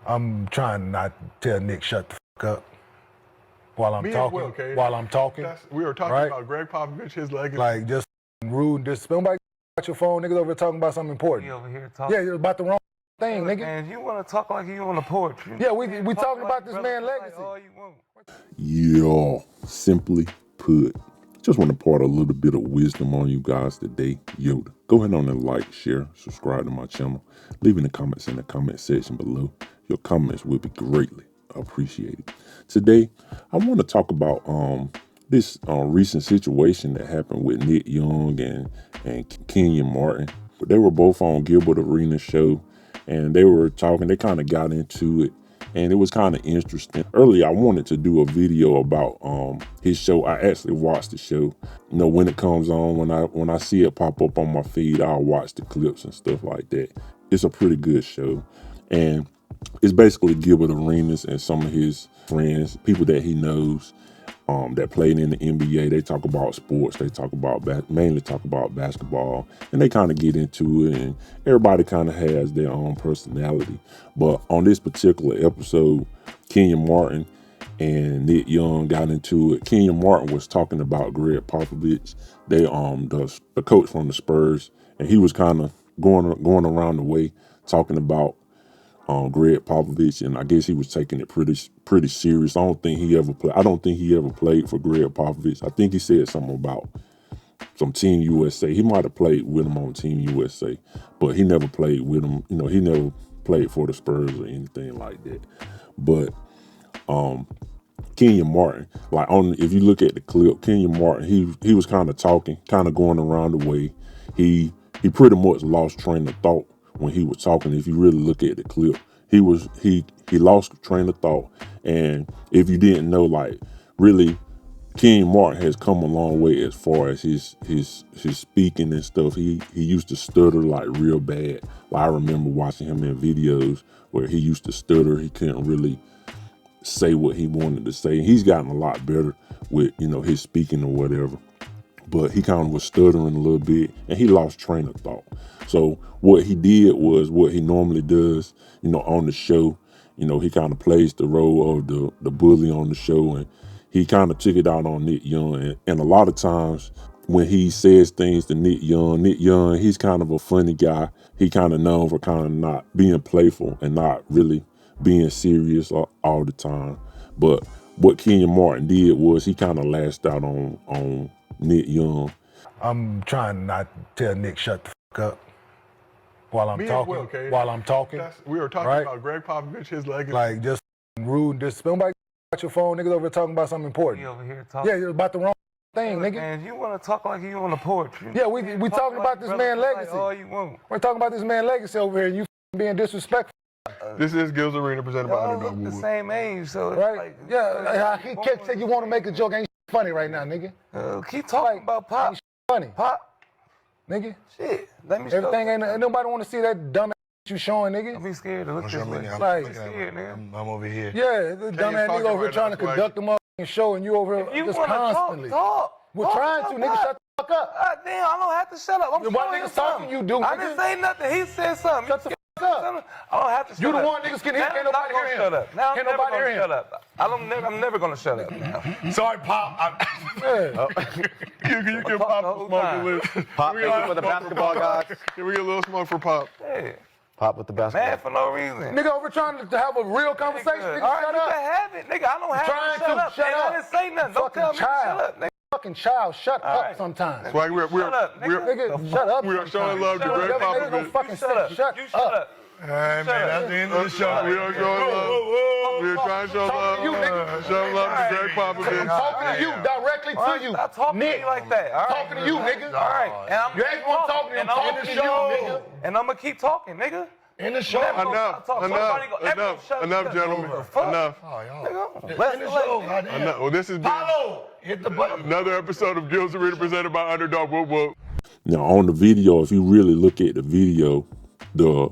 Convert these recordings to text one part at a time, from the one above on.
I'm trying not to tell Nick shut the fuck up while I'm talking. Well, okay. While I'm talking, we were talking right? about Greg Popovich, his legacy. Like just rude and disrespectful. Nobody got your phone, niggas over here talking about something important. You over here talking? Yeah, you're about the wrong thing, nigga. Man, you want to talk like you on the porch? Yeah, we talking about this man's legacy. All you want. Yeah, simply put, just want to impart a little bit of wisdom on you guys today. Yoda, go ahead on and like, share, subscribe to my channel. Leaving the comments in the comment section below. Your comments will be greatly appreciated. Today, I want to talk about this recent situation that happened with Nick Young and Kenyon Martin. They were both on Gilbert Arenas show, and they were talking. They kind of got into it. And it was kind of interesting. Earlier, I wanted to do a video about his show. I actually watched the show. You know, when it comes on, when I see it pop up on my feed, I'll watch the clips and stuff like that. It's a pretty good show. And it's basically Gilbert Arenas and some of his friends, people that he knows, that played in the NBA. They talk about sports. They talk about mainly talk about basketball, and they kind of get into it. And everybody kind of has their own personality. But on this particular episode, Kenyon Martin and Nick Young got into it. Kenyon Martin was talking about Greg Popovich, the coach from the Spurs, and he was kind of going around the way talking about Greg Popovich, and I guess he was taking it pretty serious. I don't think he ever played for Greg Popovich. I think he said something about some Team USA. He might have played with him on Team USA, but he never played with him. You know, he never played for the Spurs or anything like that. But Kenyon Martin, if you look at the clip, Kenyon Martin, he was kind of talking, kind of going around the way. He pretty much lost train of thought when he was talking. If you really look at the clip, he lost train of thought. And if you didn't know, like, really, Kenyon Martin has come a long way as far as his speaking and stuff. He used to stutter like real bad. Like, I remember watching him in videos where he used to stutter. He couldn't really say what he wanted to say. He's gotten a lot better with, you know, his speaking or whatever. But he kind of was stuttering a little bit, and he lost train of thought. So what he did was what he normally does, you know, on the show. You know, he kind of plays the role of the bully on the show, and he kind of took it out on Nick Young. And a lot of times when he says things to Nick Young, he's kind of a funny guy. He kind of known for kind of not being playful and not really being serious all the time. But what Kenyon Martin did was he kind of lashed out on Nick Young. I'm trying not to tell Nick shut the fuck up while I'm talking. Well, okay. While I'm talking, we were talking right? about Greg Popovich, his legacy. Like just rude and disrespectful. Nobody got your phone, niggas over here talking about something important. You over here talking? Yeah, you're about the wrong thing, nigga. Man, you want to talk like you on the porch? Yeah, we talking about this man's legacy. All you want. We're talking about this man's legacy over here, and you being disrespectful. This is Gils Arena presented by Y'all Underdog. look the same age, so Right? like, Yeah, he kept saying you want to make a joke. Ain't funny right now, nigga. keep talking about Pop. Ain't funny, Pop. nigga. Shit. Let me show Everything ain't nobody want to see that dumb ass you showing, nigga. Don't be scared to look this way. Like, Scared, nigga. I'm over here. yeah, the dumb ass nigga over here trying to conduct the motherfucking show, and you over here You just wanna constantly. talk. We're Talk trying to, about nigga. Pop. Shut the fuck up. God damn, I don't have to shut up. I'm Why showing you niggas talking, something. you do, I nigga? didn't say nothing. He said something. Shut the fuck up. I don't have to shut You up. the one niggas can hear. Now Can't I'm nobody not gonna hear shut him. up. Now I'm Can't never nobody gonna hear him. shut up. I'm never gonna shut up now. Sorry, Pop. Yeah. Can you give Pop a smoke a little? Pop, thank you for the basketball guys. Can we get a little smoke for Pop? Hey, Pop with the basketball. mad for no reason. Nigga over trying to have a real conversation. Nigga, All right, shut you up. can have it, nigga. I don't have Trying to shut to up. shut And up. I didn't say nothing. Don't Fucking tell me to child. shut up, nigga. Fucking child, shut All up right. sometimes. That's why we're Shut up, nigga. Nigga, shut up. we are showing love to Shut Greg up, nigga. Nigga, don't Popovich. fucking Shut up. say shut You shut up. Hey, man, that's the end of the show. We are showing love. We are trying to show love. to you, nigga. Show love to Greg I'm Popovich. talking to you, directly All right, to you. stop talking to me like that. All right. Talking to you, nigga. All right. And I'm You ain't gonna talk to me, I'm talking to you, nigga. And I'm gonna keep talking, nigga. In the show. Enough, enough, gentlemen. Enough. Let's In the show, goddamn. Enough. Well, this has been Follow. Hit the button. another episode of Gils Arena presented by Underdog. Whoop whoop. Now on the video, if you really look at the video, the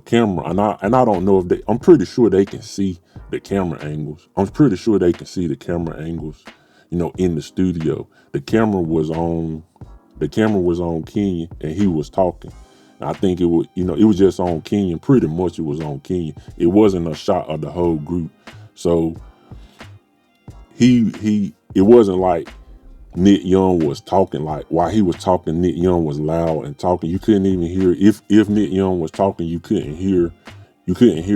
camera, and I don't know if I'm pretty sure they can see the camera angles. I'm pretty sure they can see the camera angles, you know, in the studio. The camera was on Kenyon, and he was talking. I think it was, it was just on Kenyon. Pretty much it was on Kenyon. It wasn't a shot of the whole group. So it wasn't like Nick Young was talking. Like while he was talking, Nick Young was loud and talking. You couldn't even hear, if Nick Young was talking, you couldn't hear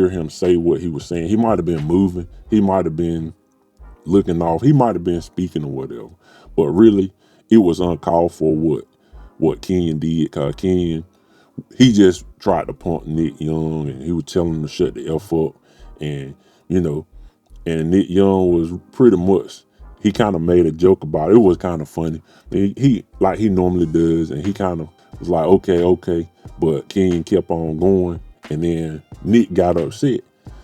him say what he was saying. He might have been moving. He might have been looking off. He might have been speaking or whatever. But really, it was uncalled for what Kenyon did, because Kenyon, he just tried to pump Nick Young, and he was telling him to shut the F up. And, and Nick Young was pretty much, he kind of made a joke about it. It was kind of funny. He like he normally does, and he kind of was like, okay. But Kenyon kept on going, and then Nick got upset.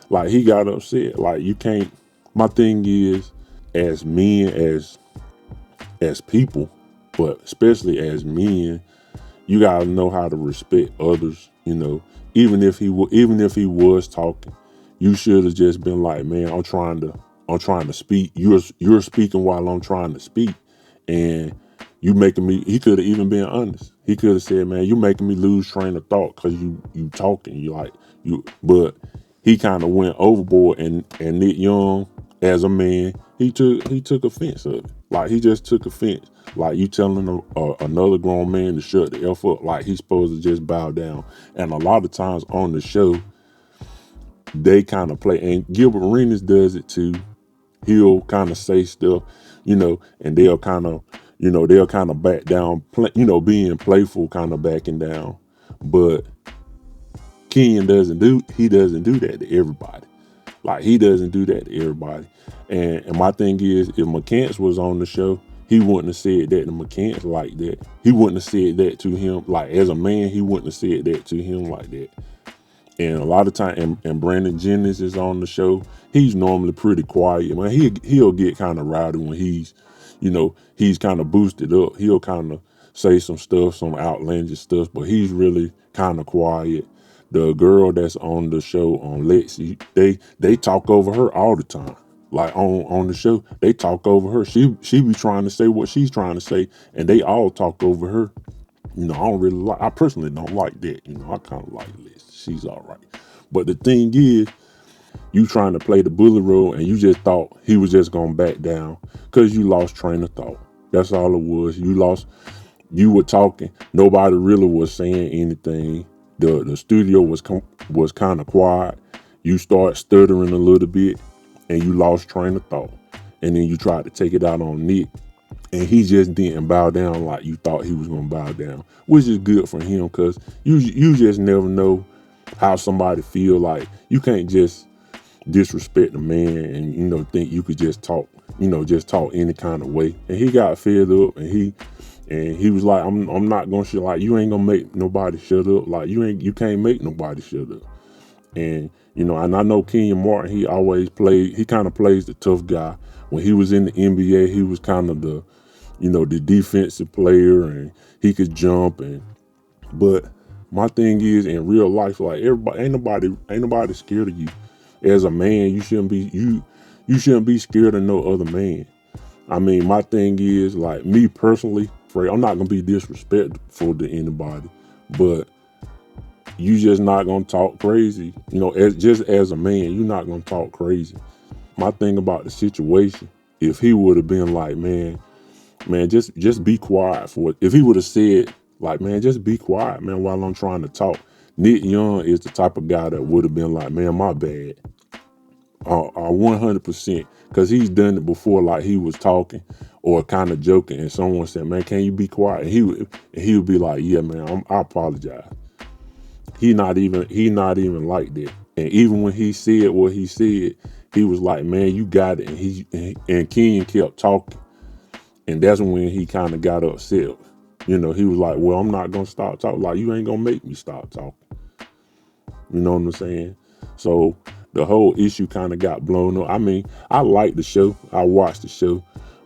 Like, he got upset. Like, you can't, my thing is, as men, as people, but especially as men, you gotta know how to respect others. Even if he was talking, you should have just been like, man, I'm trying to speak. You're speaking while I'm trying to speak, and you making me. He could have even been honest. He could have said, man, you making me lose train of thought because you talking. But he kind of went overboard, and Nick Young, as a man, he took offense of it. Like, he just took offense. Like, you telling another grown man to shut the F up, like he's supposed to just bow down. And a lot of times on the show, they kind of play, and Gilbert Arenas does it too. He'll kind of say stuff, and they'll kind of back down, being playful, kind of backing down. But Kenyon doesn't do that to everybody. Like, he doesn't do that to everybody. And my thing is, if McCants was on the show, he wouldn't have said that to McCants like that. He wouldn't have said that to him. Like, as a man, he wouldn't have said that to him like that. And a lot of time, and Brandon Jennings is on the show. He's normally pretty quiet. Man, he'll get kind of rowdy when he's kind of boosted up. He'll kind of say some stuff, some outlandish stuff, but he's really kind of quiet. The girl that's on the show, on Lexi, they talk over her all the time. Like, on the show, they talk over her. She be trying to say what she's trying to say, and they all talk over her. I personally don't like that. I kind of like Lexi. She's all right. But the thing is, you trying to play the bully role, and you just thought he was just going to back down because you lost train of thought. That's all it was. You were talking. Nobody really was saying anything. The studio was kind of quiet. You start stuttering a little bit, and you lost train of thought. And then you tried to take it out on Nick, and he just didn't bow down like you thought he was going to bow down, which is good for him, because you just never know how somebody feel. Like, you can't just disrespect a man and think you could just talk any kind of way. And he got fed up, and he was like, I'm not gonna shut, like, you ain't gonna make nobody shut up. Like, you can't make nobody shut up. And and I know Kenyon Martin, he kind of plays the tough guy. When he was in the NBA, he was kind of the the defensive player, and he could jump. But my thing is, in real life, like, everybody, ain't nobody scared of you. As a man, you shouldn't be scared of no other man. I mean, my thing is, like, me personally, I'm not gonna be disrespectful to anybody, but you just not gonna talk crazy. As a man, you're not gonna talk crazy. My thing about the situation, if he would have been like, man, just be quiet for it. If he would have said, like, man, just be quiet, man, while I'm trying to talk. Nick Young is the type of guy that would have been like, man, my bad. 100%, because he's done it before. Like, he was talking or kind of joking, and someone said, man, can you be quiet? And he would be like, yeah, man, I apologize. He not even like that. And even when he said what he said, he was like, man, you got it. And Kenyon kept talking, and that's when he kind of got upset. He was like, well, I'm not gonna stop talking. Like, you ain't gonna make me stop talking. You know what I'm saying? So the whole issue kind of got blown up. I mean, I like the show. I watched the show.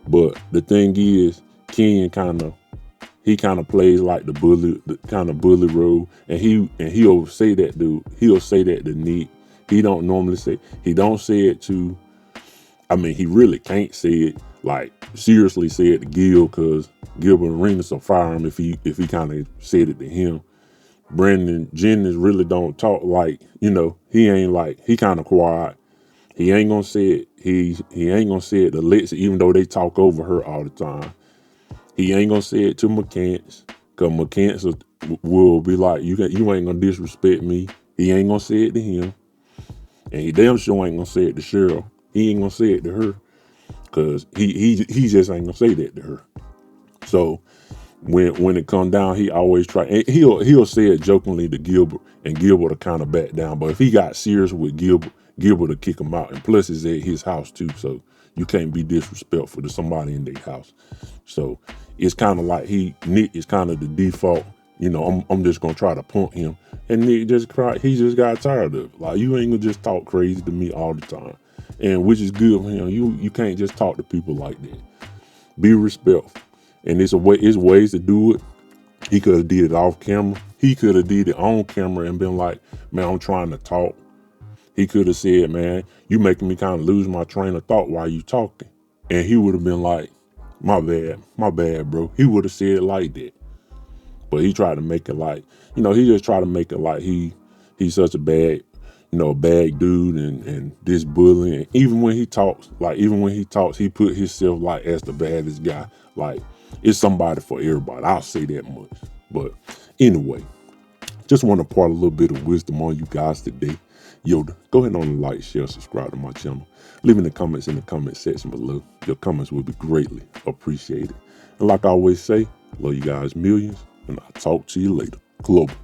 But the thing is, Kenyon kind of plays like the bully role. And he'll say that to Nick. He don't say it to, I mean, he really can't say it, like, seriously say it to Gil, because Gilbert Arenas will fire him if he kind of said it to him. Brandon Jennings really don't talk like, he ain't like, he kind of quiet. He ain't gonna say it. He ain't gonna say it to Lexi, even though they talk over her all the time. He ain't gonna say it to McCants, cause McCants will be like, you ain't gonna disrespect me. He ain't gonna say it to him, and he damn sure ain't gonna say it to Cheryl. He ain't gonna say it to her, cause he just ain't gonna say that to her. So when it come down, he always try, and he'll say it jokingly to Gilbert, and Gilbert will kind of back down. But if he got serious with Gilbert will kick him out. And plus, it's at his house too, so you can't be disrespectful to somebody in their house. So it's kind of like Nick is kind of the default. I'm just gonna try to punt him, and Nick just cried. He just got tired of it. Like, you ain't gonna just talk crazy to me all the time, and which is good for him. You can't just talk to people like that. Be respectful, and it's ways to do it. He could have did it off camera. He could have did it on camera and been like, man, I'm trying to talk. He could have said, man, you making me kind of lose my train of thought while you talking. And he would have been like, my bad, bro. He would have said it like that. But he tried to make it like, he just tried to make it like he's such a bad dude and this bully. And even when he talks, he put himself like as the baddest guy. Like, it's somebody for everybody. I'll say that much. But anyway, just want to impart a little bit of wisdom on you guys today. Yoda, go ahead and like, share, subscribe to my channel. Leave in the comments in the comment section below. Your comments will be greatly appreciated. And like I always say, love you guys millions, and I'll talk to you later. Global.